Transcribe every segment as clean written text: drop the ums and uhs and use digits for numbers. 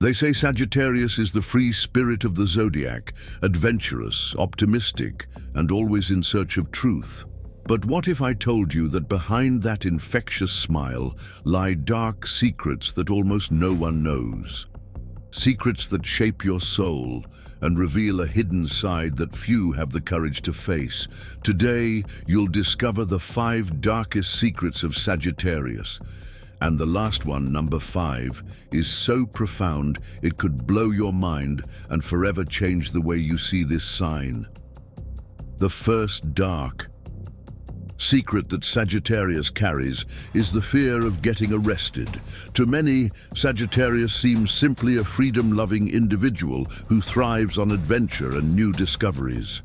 They say Sagittarius is the free spirit of the Zodiac, adventurous, optimistic, and always in search of truth. But what if I told you that behind that infectious smile lie dark secrets that almost no one knows? Secrets that shape your soul and reveal a hidden side that few have the courage to face. Today, you'll discover the 5 darkest secrets of Sagittarius. And the last one, number 5, is so profound it could blow your mind and forever change the way you see this sign. The first dark secret that Sagittarius carries is the fear of getting arrested. To many, Sagittarius seems simply a freedom-loving individual who thrives on adventure and new discoveries.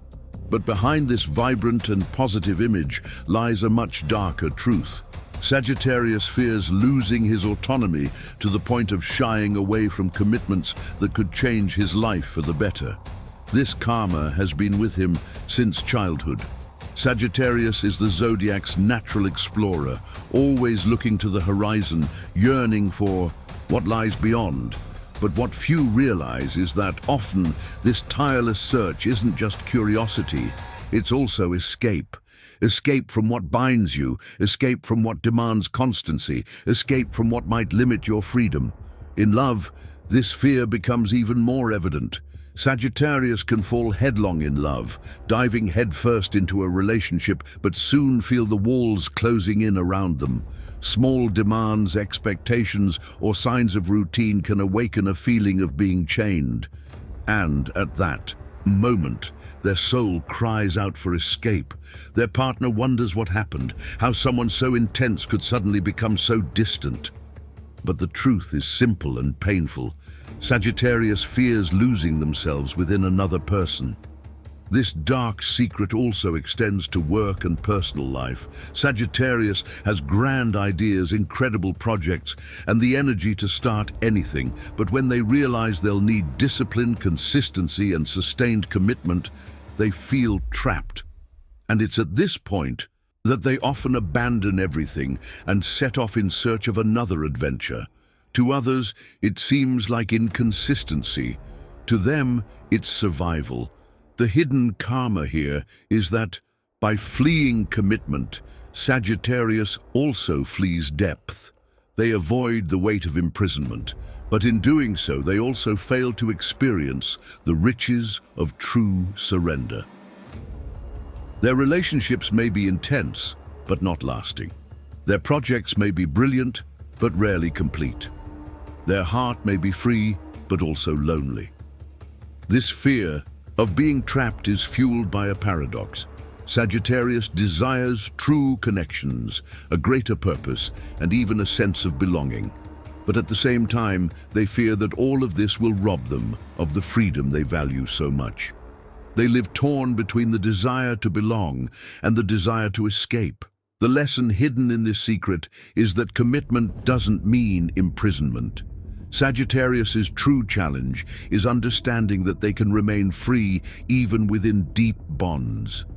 But behind this vibrant and positive image lies a much darker truth. Sagittarius fears losing his autonomy to the point of shying away from commitments that could change his life for the better. This karma has been with him since childhood. Sagittarius is the Zodiac's natural explorer, always looking to the horizon, yearning for what lies beyond. But what few realize is that often this tireless search isn't just curiosity, it's also escape. Escape from what binds you, escape from what demands constancy, escape from what might limit your freedom. In love, this fear becomes even more evident. Sagittarius can fall headlong in love, diving headfirst into a relationship, but soon feel the walls closing in around them. Small demands, expectations, or signs of routine can awaken a feeling of being chained. And at that moment, their soul cries out for escape. Their partner wonders what happened, how someone so intense could suddenly become so distant. But the truth is simple and painful. Sagittarius fears losing themselves within another person. This dark secret also extends to work and personal life. Sagittarius has grand ideas, incredible projects, and the energy to start anything. But when they realize they'll need discipline, consistency, and sustained commitment, they feel trapped. And it's at this point that they often abandon everything and set off in search of another adventure. To others, it seems like inconsistency. To them, it's survival. The hidden karma here is that, by fleeing commitment, Sagittarius also flees depth. They avoid the weight of imprisonment, but in doing so, they also fail to experience the riches of true surrender. Their relationships may be intense, but not lasting. Their projects may be brilliant, but rarely complete. Their heart may be free, but also lonely. This fear of being trapped is fueled by a paradox. Sagittarius desires true connections, a greater purpose, and even a sense of belonging. But at the same time, they fear that all of this will rob them of the freedom they value so much. They live torn between the desire to belong and the desire to escape. The lesson hidden in this secret is that commitment doesn't mean imprisonment. Sagittarius's true challenge is understanding that they can remain free even within deep bonds,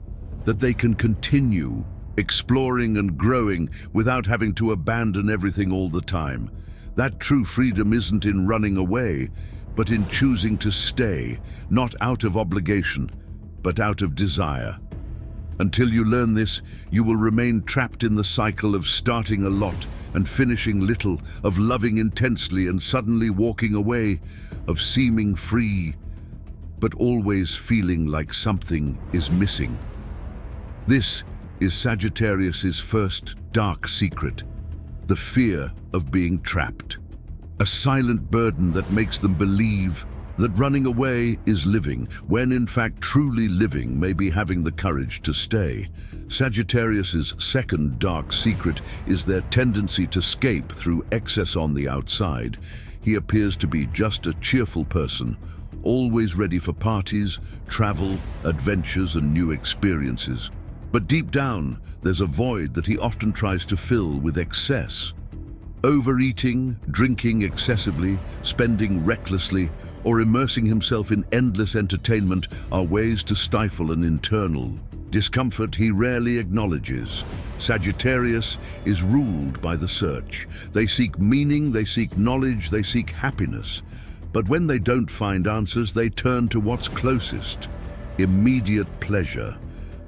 that they can continue exploring and growing without having to abandon everything all the time. That true freedom isn't in running away, but in choosing to stay, not out of obligation, but out of desire. Until you learn this, you will remain trapped in the cycle of starting a lot and finishing little, of loving intensely and suddenly walking away, of seeming free, but always feeling like something is missing. This is Sagittarius's first dark secret, the fear of being trapped. A silent burden that makes them believe that running away is living, when in fact truly living may be having the courage to stay. Sagittarius's second dark secret is their tendency to escape through excess on the outside. He appears to be just a cheerful person, always ready for parties, travel, adventures, and new experiences. But deep down, there's a void that he often tries to fill with excess. Overeating, drinking excessively, spending recklessly, or immersing himself in endless entertainment are ways to stifle an internal discomfort he rarely acknowledges. Sagittarius is ruled by the search. They seek meaning, they seek knowledge, they seek happiness. But when they don't find answers, they turn to what's closest: immediate pleasure.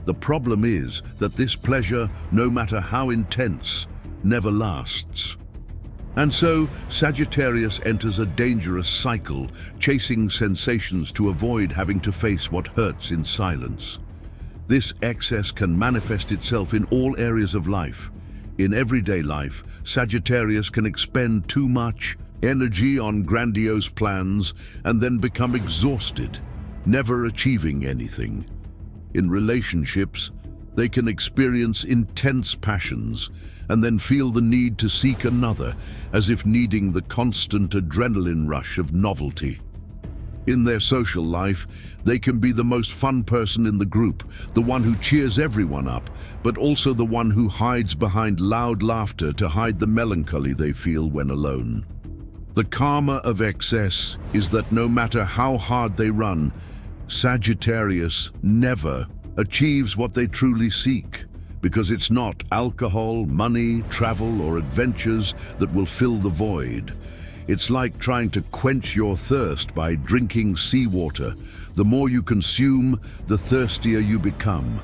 The problem is that this pleasure, no matter how intense, never lasts. And so, Sagittarius enters a dangerous cycle, chasing sensations to avoid having to face what hurts in silence. This excess can manifest itself in all areas of life. In everyday life, Sagittarius can expend too much energy on grandiose plans and then become exhausted, never achieving anything. In relationships, they can experience intense passions and then feel the need to seek another, as if needing the constant adrenaline rush of novelty. In their social life, they can be the most fun person in the group, the one who cheers everyone up, but also the one who hides behind loud laughter to hide the melancholy they feel when alone. The karma of excess is that no matter how hard they run, Sagittarius never achieves what they truly seek, because it's not alcohol, money, travel, or adventures that will fill the void. It's like trying to quench your thirst by drinking seawater. The more you consume, the thirstier you become.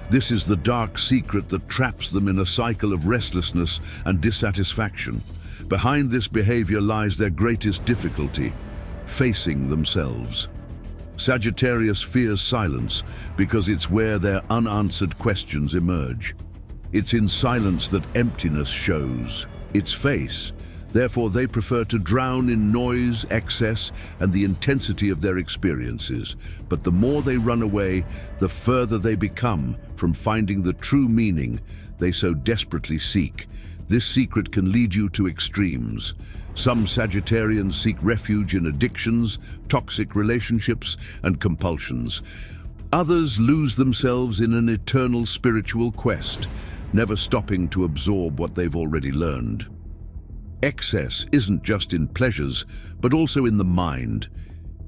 This is the dark secret that traps them in a cycle of restlessness and dissatisfaction. Behind this behavior lies their greatest difficulty: facing themselves. Sagittarius fears silence because it's where their unanswered questions emerge. It's in silence that emptiness shows its face. Therefore, they prefer to drown in noise, excess, and the intensity of their experiences. But the more they run away, the further they become from finding the true meaning they so desperately seek. This secret can lead you to extremes. Some Sagittarians seek refuge in addictions, toxic relationships, and compulsions. Others lose themselves in an eternal spiritual quest, never stopping to absorb what they've already learned. Excess isn't just in pleasures, but also in the mind.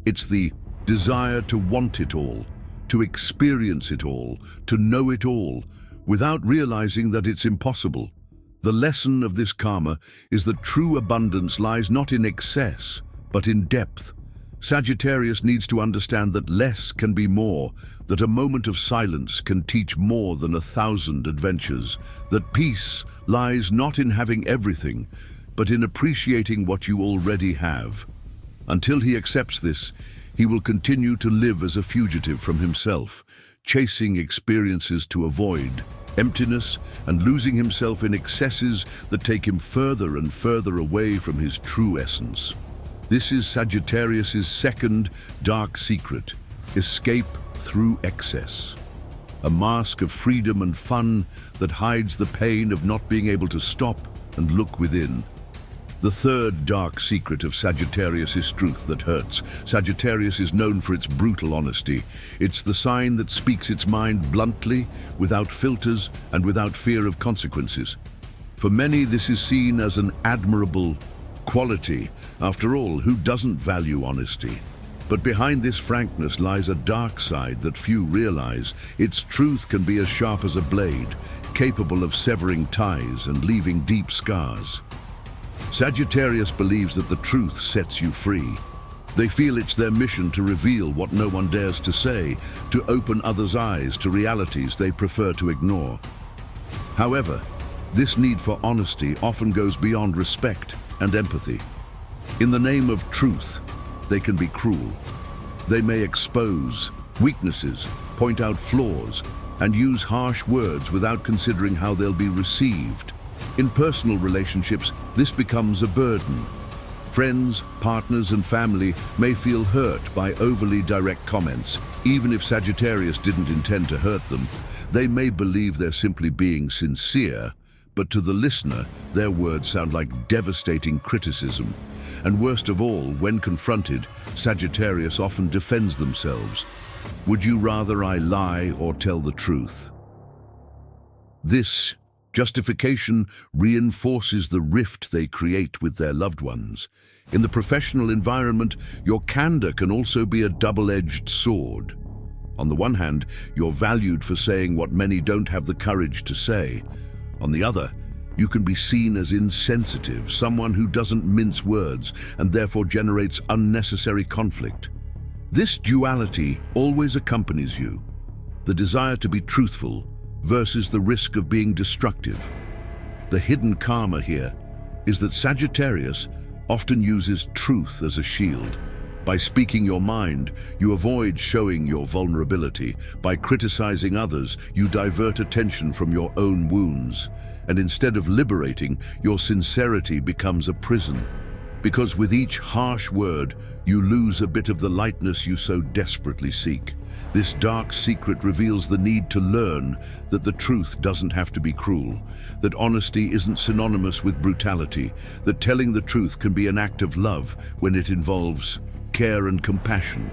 It's the desire to want it all, to experience it all, to know it all, without realizing that it's impossible. The lesson of this karma is that true abundance lies not in excess, but in depth. Sagittarius needs to understand that less can be more, that a moment of silence can teach more than 1,000 adventures, that peace lies not in having everything, but in appreciating what you already have. Until he accepts this, he will continue to live as a fugitive from himself, chasing experiences to avoid emptiness and losing himself in excesses that take him further and further away from his true essence. This is Sagittarius's second dark secret: escape through excess. A mask of freedom and fun that hides the pain of not being able to stop and look within. The third dark secret of Sagittarius is truth that hurts. Sagittarius is known for its brutal honesty. It's the sign that speaks its mind bluntly, without filters and without fear of consequences. For many, this is seen as an admirable quality. After all, who doesn't value honesty? But behind this frankness lies a dark side that few realize. Its truth can be as sharp as a blade, capable of severing ties and leaving deep scars. Sagittarius believes that the truth sets you free. They feel it's their mission to reveal what no one dares to say, to open others' eyes to realities they prefer to ignore. However, this need for honesty often goes beyond respect and empathy. In the name of truth, they can be cruel. They may expose weaknesses, point out flaws, and use harsh words without considering how they'll be received. In personal relationships, this becomes a burden. Friends, partners, and family may feel hurt by overly direct comments. Even if Sagittarius didn't intend to hurt them, they may believe they're simply being sincere, but to the listener, their words sound like devastating criticism. And worst of all, when confronted, Sagittarius often defends themselves. Would you rather I lie or tell the truth? This justification reinforces the rift they create with their loved ones. In the professional environment, your candor can also be a double-edged sword. On the one hand, you're valued for saying what many don't have the courage to say. On the other, You can be seen as insensitive, someone who doesn't mince words and therefore generates unnecessary conflict. This duality always accompanies you, the desire to be truthful versus the risk of being destructive. The hidden karma here is that Sagittarius often uses truth as a shield. By speaking your mind, you avoid showing your vulnerability. By criticizing others, you divert attention from your own wounds. And instead of liberating, your sincerity becomes a prison. Because with each harsh word, you lose a bit of the lightness you so desperately seek. This dark secret reveals the need to learn that the truth doesn't have to be cruel, that honesty isn't synonymous with brutality, that telling the truth can be an act of love when it involves care and compassion.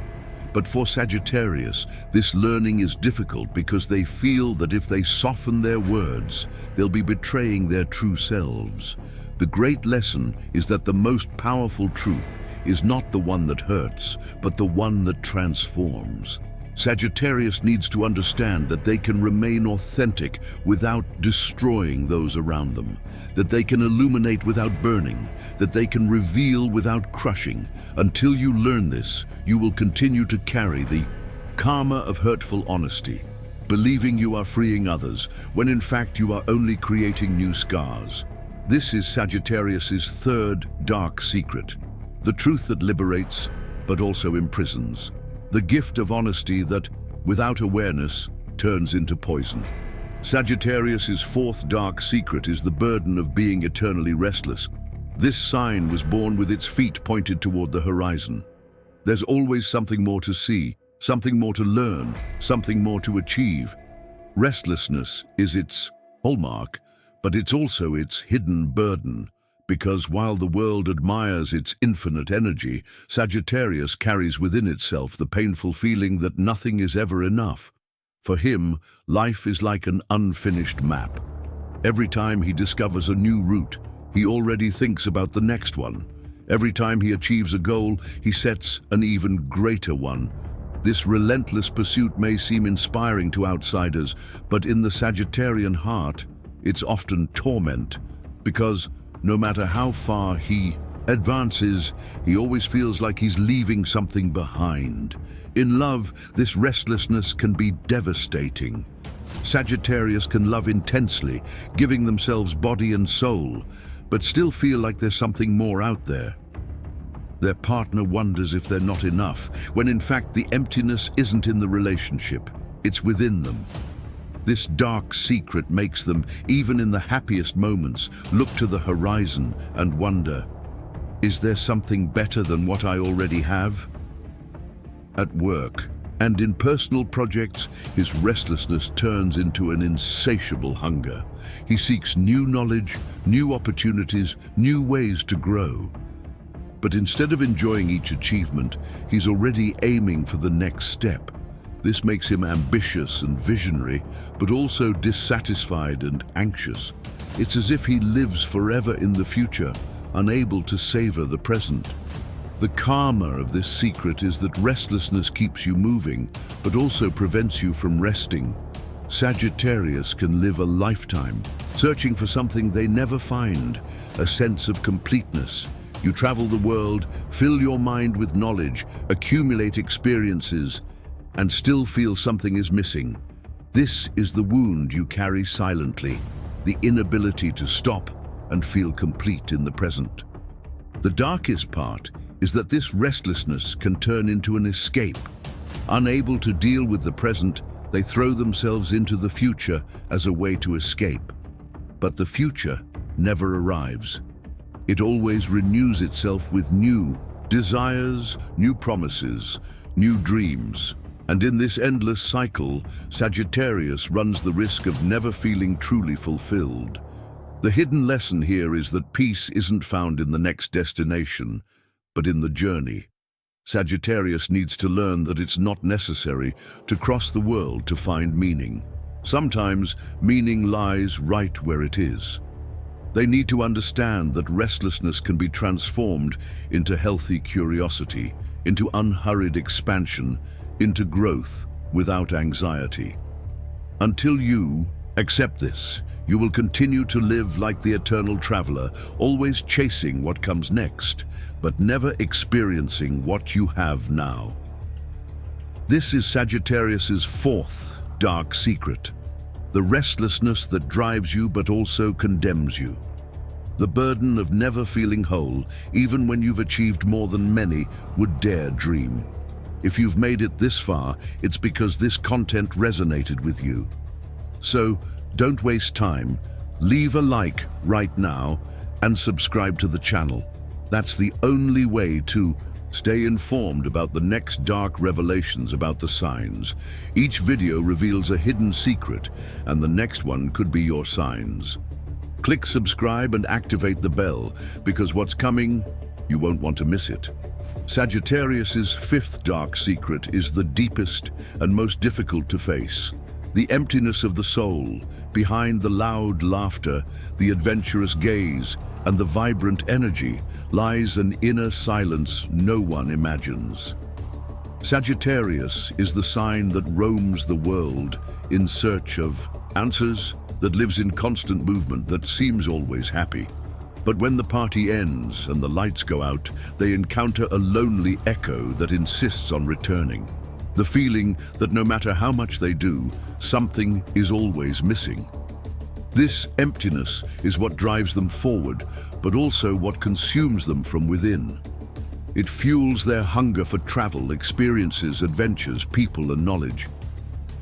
But for Sagittarius, this learning is difficult because they feel that if they soften their words, they'll be betraying their true selves. The great lesson is that the most powerful truth is not the one that hurts, but the one that transforms. Sagittarius needs to understand that they can remain authentic without destroying those around them, that they can illuminate without burning, that they can reveal without crushing. Until you learn this, you will continue to carry the karma of hurtful honesty, believing you are freeing others, when in fact you are only creating new scars. This is Sagittarius's third dark secret, the truth that liberates, but also imprisons. The gift of honesty that, without awareness, turns into poison. Sagittarius's fourth dark secret is the burden of being eternally restless. This sign was born with its feet pointed toward the horizon. There's always something more to see, something more to learn, something more to achieve. Restlessness is its hallmark, but it's also its hidden burden. Because while the world admires its infinite energy, Sagittarius carries within itself the painful feeling that nothing is ever enough. For him, life is like an unfinished map. Every time he discovers a new route, he already thinks about the next one. Every time he achieves a goal, he sets an even greater one. This relentless pursuit may seem inspiring to outsiders, but in the Sagittarian heart, it's often torment, because no matter how far he advances, he always feels like he's leaving something behind. In love, this restlessness can be devastating. Sagittarius can love intensely, giving themselves body and soul, but still feel like there's something more out there. Their partner wonders if they're not enough, when in fact the emptiness isn't in the relationship, it's within them. This dark secret makes them, even in the happiest moments, look to the horizon and wonder, is there something better than what I already have? At work and in personal projects, his restlessness turns into an insatiable hunger. He seeks new knowledge, new opportunities, new ways to grow. But instead of enjoying each achievement, he's already aiming for the next step. This makes him ambitious and visionary, but also dissatisfied and anxious. It's as if he lives forever in the future, unable to savor the present. The karma of this secret is that restlessness keeps you moving, but also prevents you from resting. Sagittarius can live a lifetime, searching for something they never find, a sense of completeness. You travel the world, fill your mind with knowledge, accumulate experiences, and still feel something is missing. This is the wound you carry silently, the inability to stop and feel complete in the present. The darkest part is that this restlessness can turn into an escape. Unable to deal with the present, they throw themselves into the future as a way to escape. But the future never arrives. It always renews itself with new desires, new promises, new dreams. And in this endless cycle, Sagittarius runs the risk of never feeling truly fulfilled. The hidden lesson here is that peace isn't found in the next destination, but in the journey. Sagittarius needs to learn that it's not necessary to cross the world to find meaning. Sometimes meaning lies right where it is. They need to understand that restlessness can be transformed into healthy curiosity, into unhurried expansion, into growth without anxiety. Until you accept this, You will continue to live like the eternal traveler, always chasing what comes next, but never experiencing what you have now. This is Sagittarius's fourth dark secret. The restlessness that drives you but also condemns you. The burden of never feeling whole, even when you've achieved more than many would dare dream. If you've made it this far, it's because this content resonated with you. So, don't waste time. Leave a like right now and subscribe to the channel. That's the only way to stay informed about the next dark revelations about the signs. Each video reveals a hidden secret, and the next one could be your signs. Click subscribe and activate the bell, because what's coming, you won't want to miss it. Sagittarius's fifth dark secret is the deepest and most difficult to face. The emptiness of the soul. Behind the loud laughter, the adventurous gaze, and the vibrant energy lies an inner silence no one imagines. Sagittarius is the sign that roams the world in search of answers, that lives in constant movement, that seems always happy. But when the party ends and the lights go out, they encounter a lonely echo that insists on returning. The feeling that no matter how much they do, something is always missing. This emptiness is what drives them forward, but also what consumes them from within. It fuels their hunger for travel, experiences, adventures, people, and knowledge.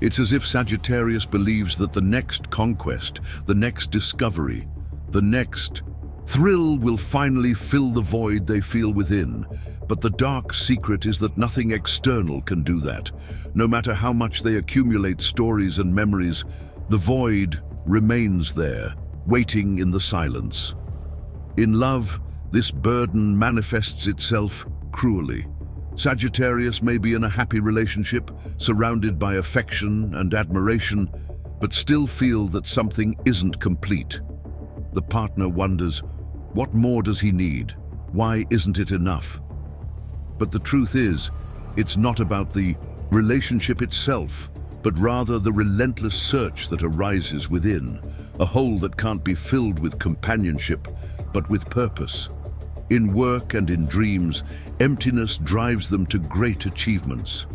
It's as if Sagittarius believes that the next conquest, the next discovery, the next thrill will finally fill the void they feel within. But the dark secret is that nothing external can do that. No matter how much they accumulate stories and memories, the void remains there, waiting in the silence. In love, this burden manifests itself cruelly. Sagittarius may be in a happy relationship, surrounded by affection and admiration, but still feel that something isn't complete. The partner wonders, what more does he need? Why isn't it enough? But the truth is, it's not about the relationship itself, but rather the relentless search that arises within, a hole that can't be filled with companionship, but with purpose. In work and in dreams, emptiness drives them to great achievements.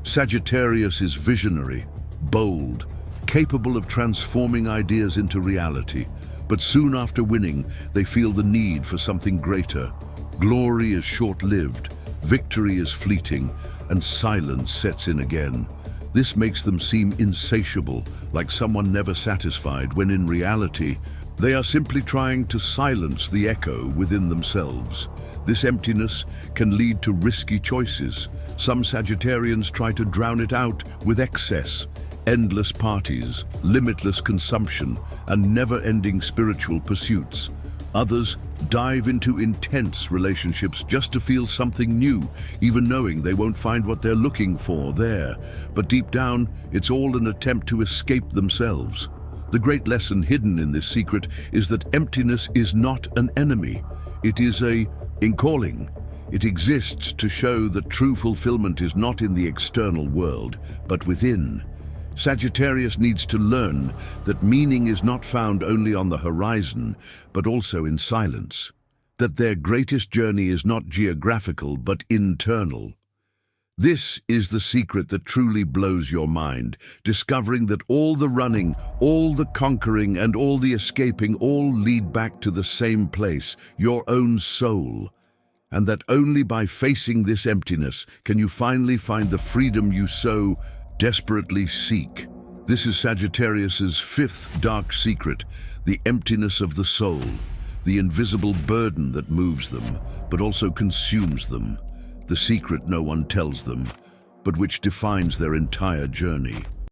Sagittarius is visionary, bold, capable of transforming ideas into reality, but soon after winning, they feel the need for something greater. Glory is short-lived, victory is fleeting, and silence sets in again. This makes them seem insatiable, like someone never satisfied, when in reality, they are simply trying to silence the echo within themselves. This emptiness can lead to risky choices. Some Sagittarians try to drown it out with excess, endless parties, limitless consumption, and never-ending spiritual pursuits. Others dive into intense relationships just to feel something new, even knowing they won't find what they're looking for there. But deep down, it's all an attempt to escape themselves. The great lesson hidden in this secret is that emptiness is not an enemy. It is a calling. It exists to show that true fulfillment is not in the external world, but within. Sagittarius needs to learn that meaning is not found only on the horizon, but also in silence. That their greatest journey is not geographical, but internal. This is the secret that truly blows your mind, discovering that all the running, all the conquering, and all the escaping all lead back to the same place, your own soul. And that only by facing this emptiness can you finally find the freedom you so desperately seek. This is Sagittarius's fifth dark secret, the emptiness of the soul, the invisible burden that moves them, but also consumes them, the secret no one tells them, but which defines their entire journey.